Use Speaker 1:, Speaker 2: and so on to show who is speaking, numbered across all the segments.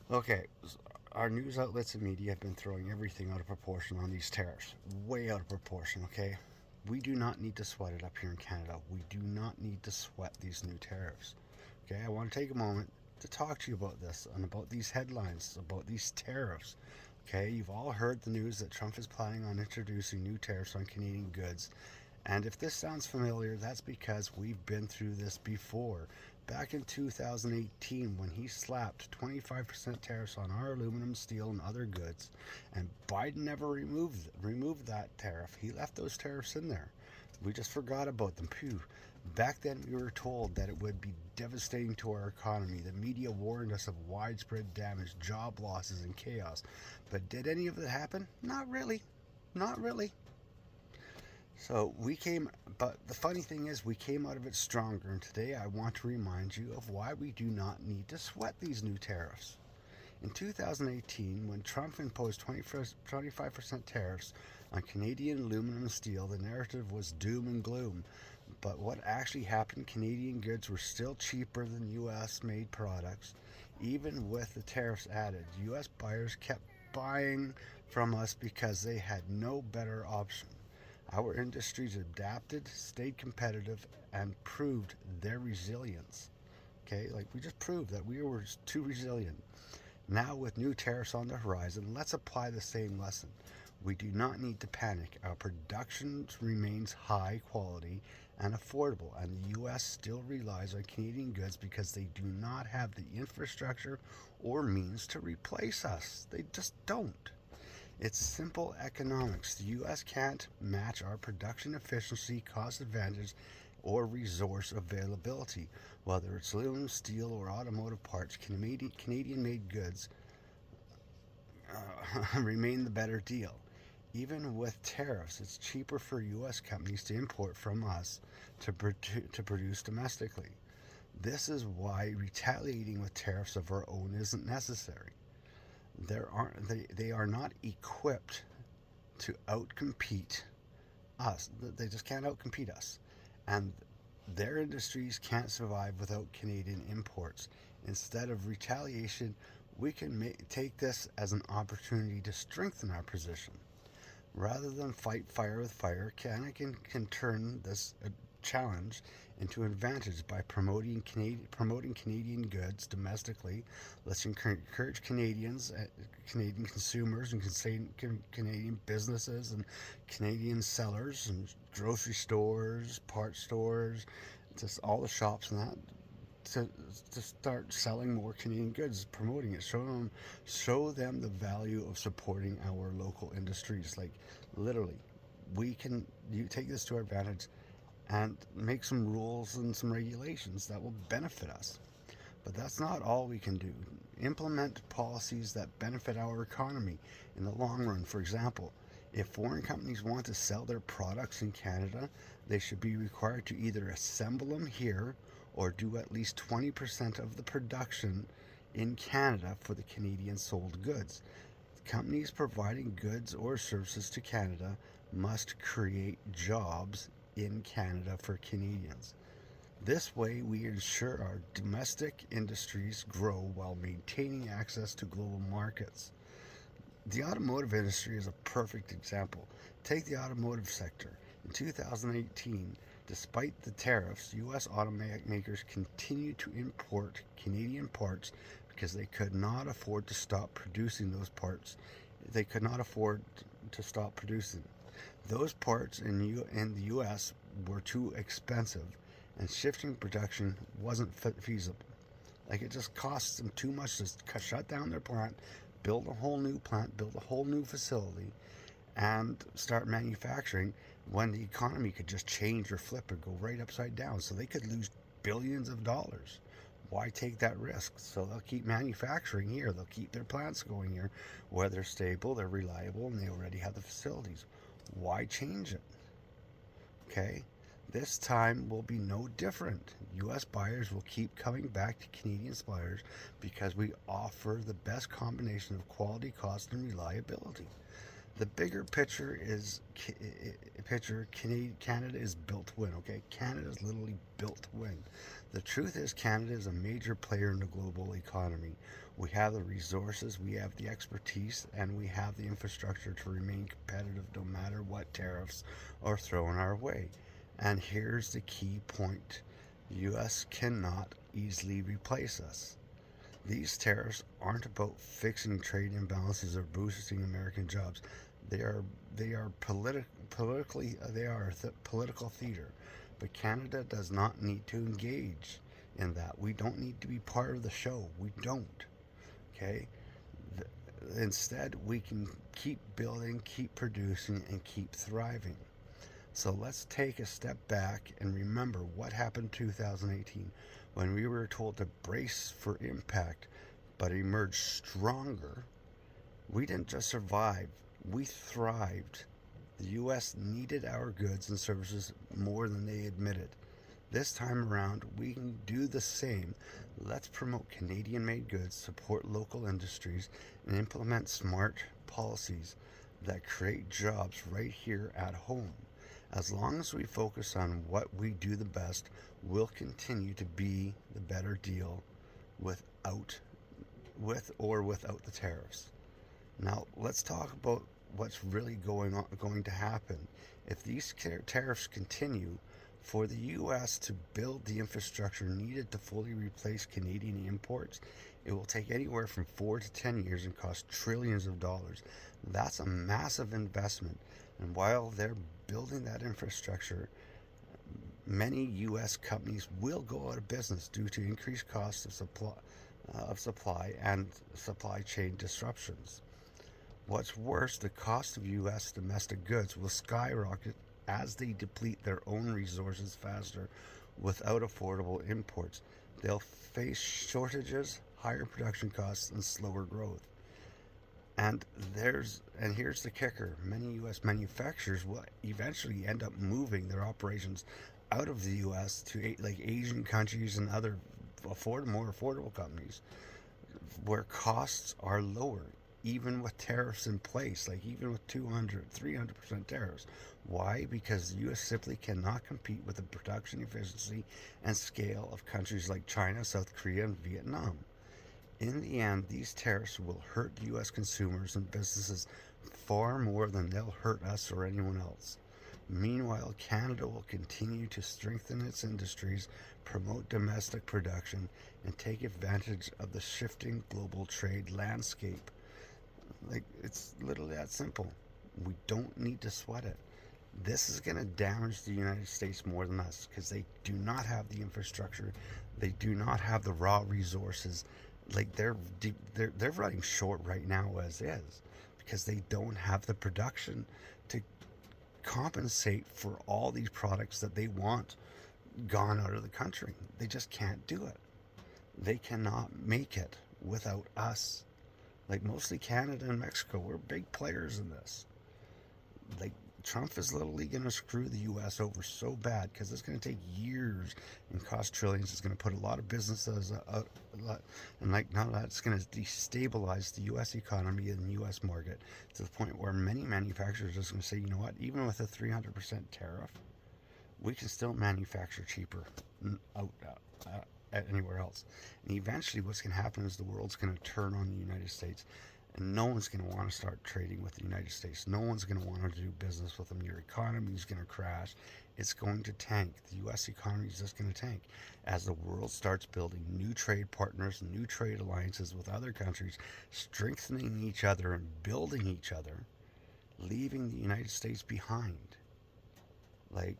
Speaker 1: Okay, our news outlets and media have been throwing everything out of proportion on these tariffs. Way out of proportion, okay? We do not need to sweat it up here in Canada. We do not need to sweat these new tariffs. Okay, I want to take a moment to talk to you about this and about these headlines, about these tariffs. Okay, you've all heard the news that Trump is planning on introducing new tariffs on Canadian goods. And if this sounds familiar, that's because we've been through this before. Back in 2018, when he slapped 25% tariffs on our aluminum, steel, and other goods, and Biden never removed that tariff. He left those tariffs in there. We just forgot about them. Phew. Back then, we were told that it would be devastating to our economy. The media warned us of widespread damage, job losses, and chaos. But did any of it happen? Not really. Not really. So but the funny thing is, we came out of it stronger. And today I want to remind you of why we do not need to sweat these new tariffs. In 2018, when Trump imposed 25% tariffs on Canadian aluminum and steel, the narrative was doom and gloom. But what actually happened, Canadian goods were still cheaper than US made products. Even with the tariffs added, US buyers kept buying from us because they had no better option. Our industries adapted, stayed competitive, and proved their resilience. Okay, like we just proved that we were too resilient. Now, with new tariffs on the horizon, let's apply the same lesson. We do not need to panic. Our production remains high quality and affordable, and the U.S. still relies on Canadian goods because they do not have the infrastructure or means to replace us. They just don't. It's simple economics. The U.S. can't match our production efficiency, cost advantage, or resource availability. Whether it's aluminum, steel, or automotive parts, Canadian made goods remain the better deal. Even with tariffs, it's cheaper for U.S. companies to import from us to produce domestically. This is why retaliating with tariffs of our own isn't necessary. They are not equipped to outcompete us. They just can't outcompete us. And their industries can't survive without Canadian imports. Instead of retaliation, we can take this as an opportunity to strengthen our position. Rather than fight fire with fire, Canada can turn this challenge into an advantage by promoting Canadian goods domestically. Let's encourage Canadian consumers, and Canadian businesses, and Canadian sellers, and grocery stores, parts stores, just all the shops and that. To, to start selling more Canadian goods, promoting it, show them the value of supporting our local industries. Like literally, you take this to our advantage and make some rules and some regulations that will benefit us. But that's not all we can do. Implement policies that benefit our economy in the long run. For example, if foreign companies want to sell their products in Canada, they should be required to either assemble them here or do at least 20% of the production in Canada for the Canadian sold goods. Companies providing goods or services to Canada must create jobs in Canada for Canadians. This way, we ensure our domestic industries grow while maintaining access to global markets. The automotive industry is a perfect example. Take the automotive sector. In 2018, despite the tariffs, U.S. automakers continued to import Canadian parts because they could not afford to stop producing those parts. They could not afford to stop producing. Those parts in the U.S. were too expensive, and shifting production wasn't feasible. Like it just costs them too much to shut down their plant, build a whole new plant, build a whole new facility, and start manufacturing when the economy could just change or flip or go right upside down. So they could lose billions of dollars. Why take that risk? So they'll keep manufacturing here. They'll keep their plants going here where they're stable, they're reliable, and they already have the facilities. Why change it? Okay? This time will be no different. U.S. buyers will keep coming back to Canadian suppliers because we offer the best combination of quality, cost, and reliability. The bigger picture is Canada is built to win. Okay, Canada is literally built to win. The truth is, Canada is a major player in the global economy. We have the resources, we have the expertise, and we have the infrastructure to remain competitive no matter what tariffs are thrown our way. And here's the key point: the U.S. cannot easily replace us. These tariffs aren't about fixing trade imbalances or boosting American jobs. They are political theater. But Canada does not need to engage in that. We don't need to be part of the show. We don't. Okay? Instead, we can keep building, keep producing, and keep thriving. So let's take a step back and remember what happened in 2018 when we were told to brace for impact but emerge stronger. We didn't just survive, we thrived. The U.S. needed our goods and services more than they admitted. This time around, we can do the same. Let's promote Canadian made goods, support local industries, and implement smart policies that create jobs right here at home. As long as we focus on what we do the best, we'll continue to be the better deal with or without the tariffs. Now, let's talk about what's really going to happen. If these tariffs continue, for the U.S. to build the infrastructure needed to fully replace Canadian imports, it will take anywhere from 4 to 10 years and cost trillions of dollars. That's a massive investment. And while they're building that infrastructure, many U.S. companies will go out of business due to increased costs of supply and supply chain disruptions. What's worse, the cost of U.S. domestic goods will skyrocket as they deplete their own resources faster without affordable imports. They'll face shortages, higher production costs, and slower growth. And here's the kicker: many U.S. manufacturers will eventually end up moving their operations out of the U.S. to like Asian countries and other more affordable companies where costs are lower, even with tariffs in place, like even with 300% tariffs. Why? Because the U.S. simply cannot compete with the production efficiency and scale of countries like China, South Korea, and Vietnam. In the end, these tariffs will hurt U.S. consumers and businesses far more than they'll hurt us or anyone else. Meanwhile, Canada will continue to strengthen its industries, promote domestic production, and take advantage of the shifting global trade landscape. Like, it's literally that simple. We don't need to sweat it. This is going to damage the United States more than us because they do not have the infrastructure. They do not have the raw resources. Like, they're running short right now as is because they don't have the production to compensate for all these products that they want gone out of the country. They just can't do it. They cannot make it without us. Like, mostly Canada and Mexico, we're big players in this. Like, Trump is literally going to screw the U.S. over so bad because it's going to take years and cost trillions. It's going to put a lot of businesses out, and like none of that, it's going to destabilize the U.S. economy and the U.S. market to the point where many manufacturers are just going to say, you know what, even with a 300% tariff, we can still manufacture cheaper anywhere else. And eventually what's going to happen is the world's going to turn on the United States, and no one's going to want to start trading with the United States. No one's going to want to do business with them. Your economy is going to crash. It's going to tank. The U.S. economy is just going to tank as the world starts building new trade partners, new trade alliances with other countries, strengthening each other and building each other, leaving the United States behind. Like,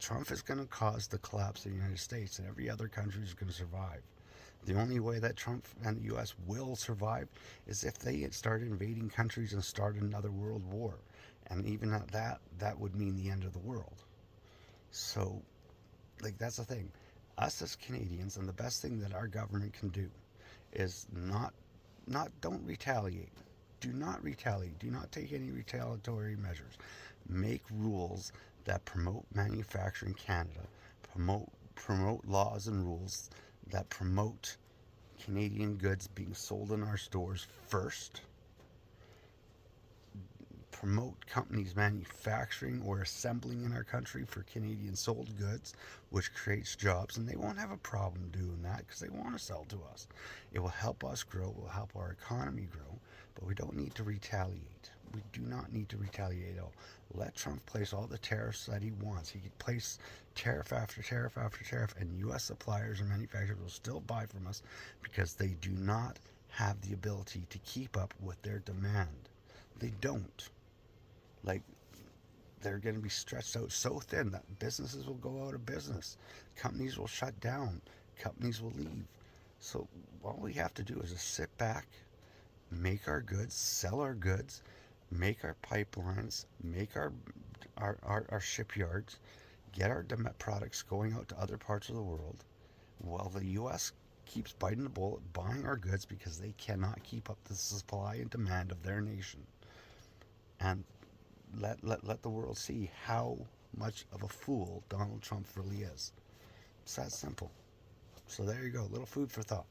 Speaker 1: Trump is going to cause the collapse of the United States, and every other country is going to survive. The only way that Trump and the U.S. will survive is if they start invading countries and start another world war. And even at that would mean the end of the world. So, like, that's the thing. Us as Canadians, and the best thing that our government can do is don't retaliate. Do not retaliate. Do not take any retaliatory measures. Make rules that promote manufacturing Canada, promote laws and rules that promote Canadian goods being sold in our stores first. promote companies manufacturing or assembling in our country for Canadian sold goods, which creates jobs, and they won't have a problem doing that because they want to sell to us. It will help us grow, it will help our economy grow, but we don't need to retaliate. We do not need to retaliate at all. Let Trump place all the tariffs that he wants. He can place tariff after tariff after tariff, and U.S. suppliers and manufacturers will still buy from us because they do not have the ability to keep up with their demand. They don't. Like, they're going to be stretched out so thin that businesses will go out of business. Companies will shut down. Companies will leave. So all we have to do is just sit back, make our goods, sell our goods, make our pipelines, make our shipyards, get our products going out to other parts of the world, while the U.S. keeps biting the bullet, buying our goods because they cannot keep up the supply and demand of their nation. And let the world see how much of a fool Donald Trump really is. It's that simple. So there you go, little food for thought.